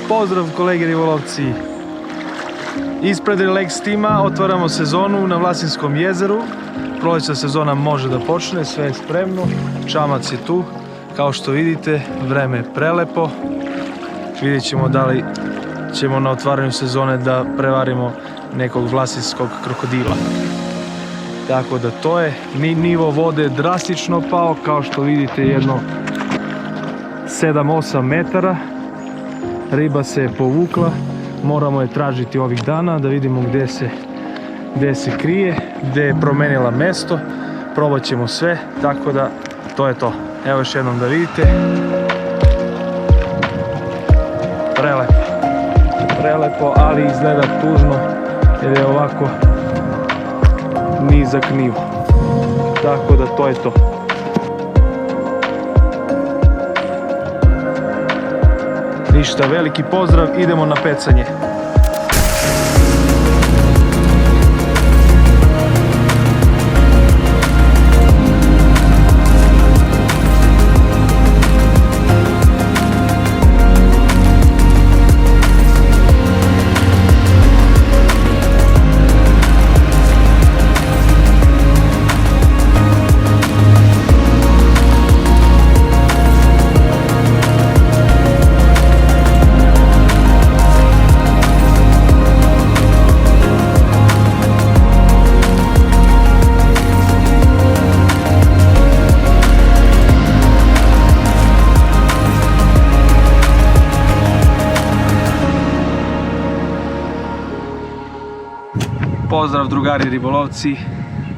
Pozdrav kolege ribolovci! Ispred Relax tima otvaramo sezonu na Vlasinskom jezeru. Prolećna sezona može da počne, sve je spremno, čamac je tu. Kao što vidite, vreme je prelepo. Vidjet ćemo da li ćemo na otvaranju sezone da prevarimo nekog vlasinskog krokodila. Tako da to je, nivo vode drastično pao, kao što vidite jedno 7-8 metara. Riba se je povukla, moramo je tražiti ovih dana da vidimo gdje se krije, gdje je promenila mesto. Probat ćemo sve, tako da to je to. Evo još jednom da vidite. Prelepo, ali izgleda tužno jer je ovako nizak nivo. Tako da to je to. Ništa, veliki pozdrav, idemo na pecanje. Pozdrav drugari ribolovci,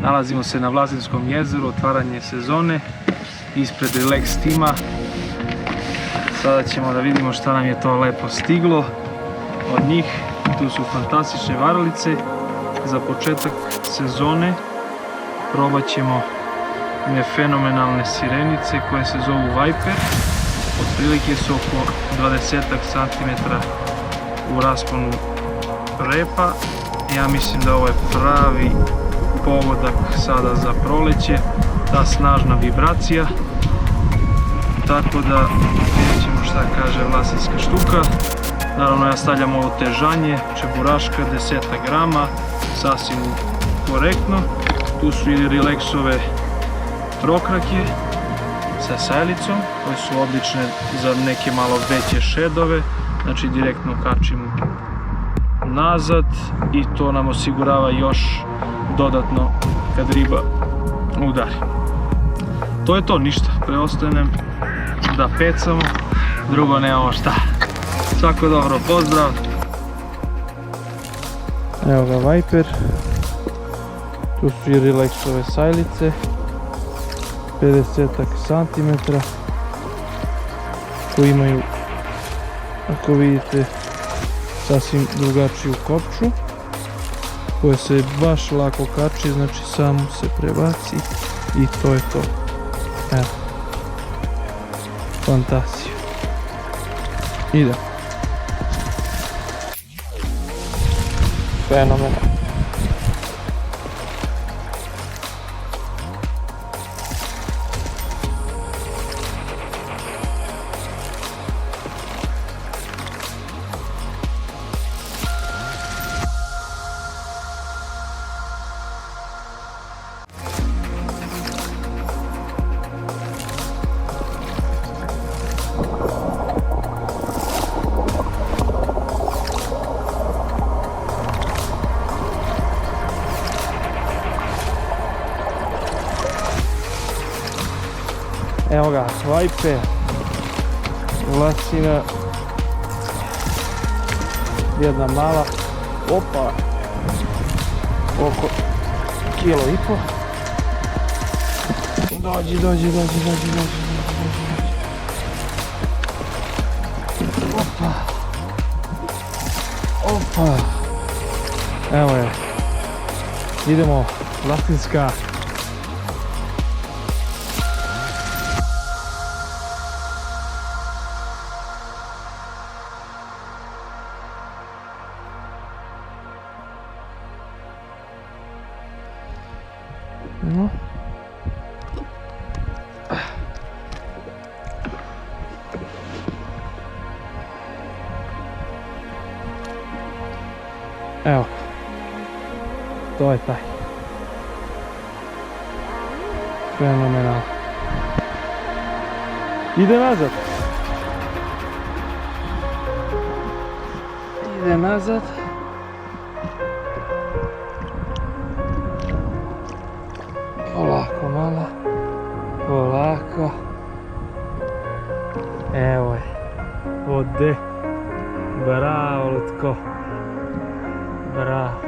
nalazimo se na Vlasinskom jezeru, otvaranje sezone ispred Relax tima. Sada ćemo da vidimo šta nam je to lepo stiglo od njih. Tu su fantastične varalice za početak sezone. Probat ćemo ne fenomenalne sirenice koje se zovu Viper. Otprilike su oko 20 cm u rasponu repa. Ja mislim da ovo je pravi pogodak sada za proleće, ta snažna vibracija. Tako da vidjet ćemo šta kaže vlasinska štuka. Naravno ja stavljam ovo težanje, čeburaška 10 grama, sasvim korektno. Tu su i Relaxove prokrake sa sajlicom koje su odlične za neke malo veće šedove, znači direktno kačimo nazad i to nam osigurava još dodatno kad riba udari. To je to, ništa, preostaje nam da pecamo, drugo nemamo šta. Svako dobro, pozdrav! Evo ga Viper, Tu su i relaxove sajlice, 50 cm, koji imaju, ako vidite, sasvim drugačiju kopču, koja se baš lako kači, znači samo se prebaci i to je to. Evo, fantazija. Ide. Fenomenalno. Evo ga, vajpe, lasina, jedna mala, opa, oko kilo i po. Dođi. Opa. Evo je, idemo, lasinska. No. Evo, to je taj. Fenomenalno. Ide nazad. Ide nazad. Polako malo. Polako. Evo je. Ode. Bravo, Lutko. Bravo.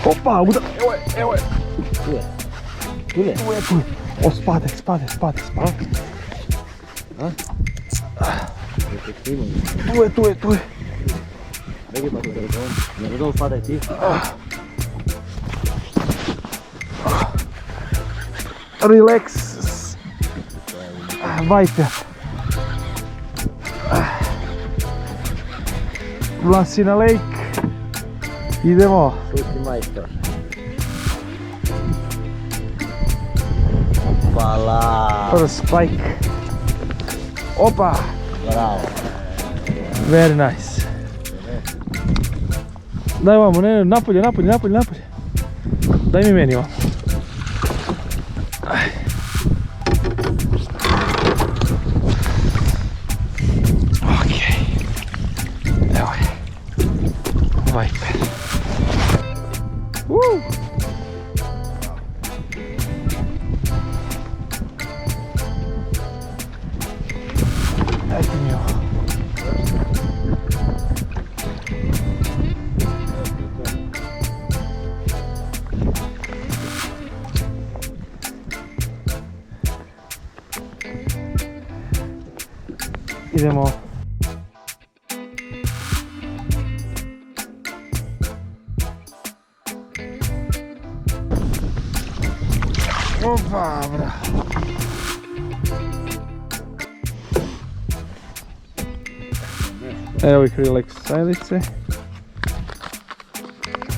Opa, uda, evo je. Tu je. O, spade. A? Tu je. Vedi pa ne vedo spadaj ti. Relax. Viper. Vlasina Lake. Idemo. Šuti majstor. Opala. First spike. Opa. Bravo. Very nice. Daj vamo, ne, napolje. Daj mi meni vamo. Okej. Evo je. Viper. Dajte mi ovo. Idemo Opa, bra. Evo ih relax sajlice.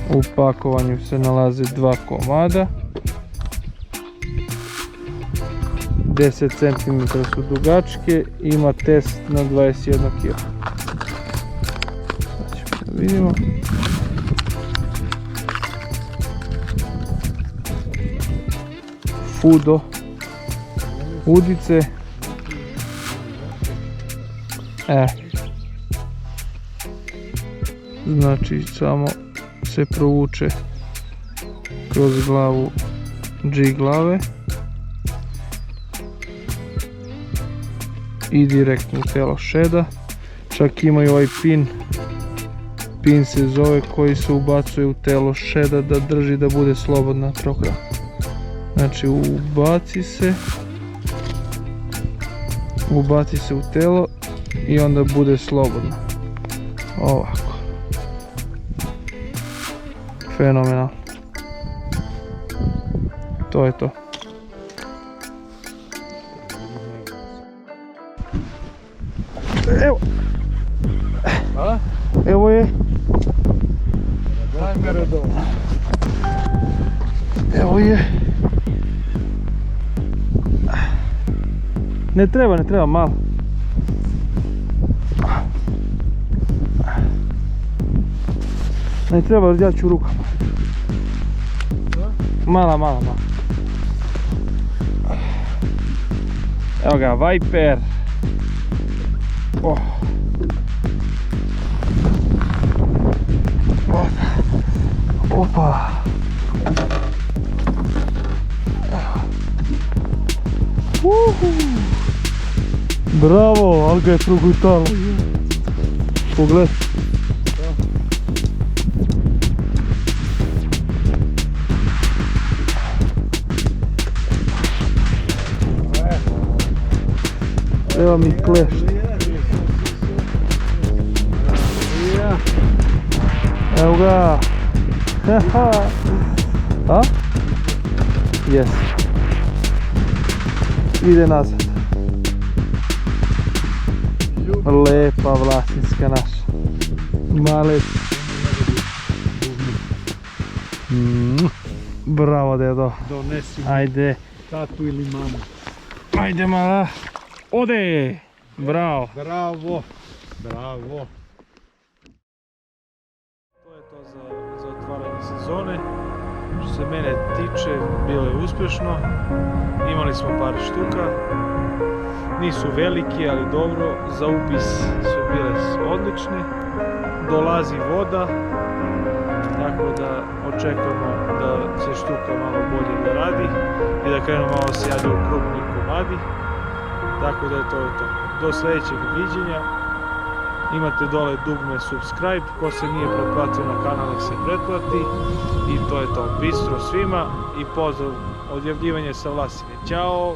U pakovanju se nalaze 2 komada. 10 cm su dugačke, ima test na 21 kg. Sad ćemo da vidimo. Fudo udice. Znači samo se provuče kroz glavu G glave i direktno u telo šeda. Čak imaju ovaj pin se zove, koji se ubacuje u telo šeda da drži da bude slobodna trokra. Znači ubaci se u telo i onda bude slobodno. Ovako. Fenomenalno. To je to. Evo. Evo je. Evo je. Ne treba malo. Ne treba, ja ću rukama. Mala. Evo ga, Viper. Opa. Bravo, ali ga je progutalo. Pogled. Treba mi klešt. Evo ga. A? Jes. Ide nazad. Lepa vlasinska naša. Malec. Bravo dedo. Donesi Ajde. tatu ili mamu. Ajde mala. Ode. Bravo. Bravo. To je to za otvaranje sezone. Što se mene tiče, bilo je uspješno. Imali smo par štuka. Nisu veliki, ali dobro. Za upis su bile odlične. Dolazi voda. Tako da očekujemo da se štuka malo bolje da radi. I da krenu malo se jade u krupni komadi. Tako da je to. Do sljedećeg viđenja. Imate dole dugme subscribe, ko se nije pretplatio na kanal nek se pretplati. I to je to. Bistro svima i pozdrav, odjavljivanje sa Vlasine. Ćao!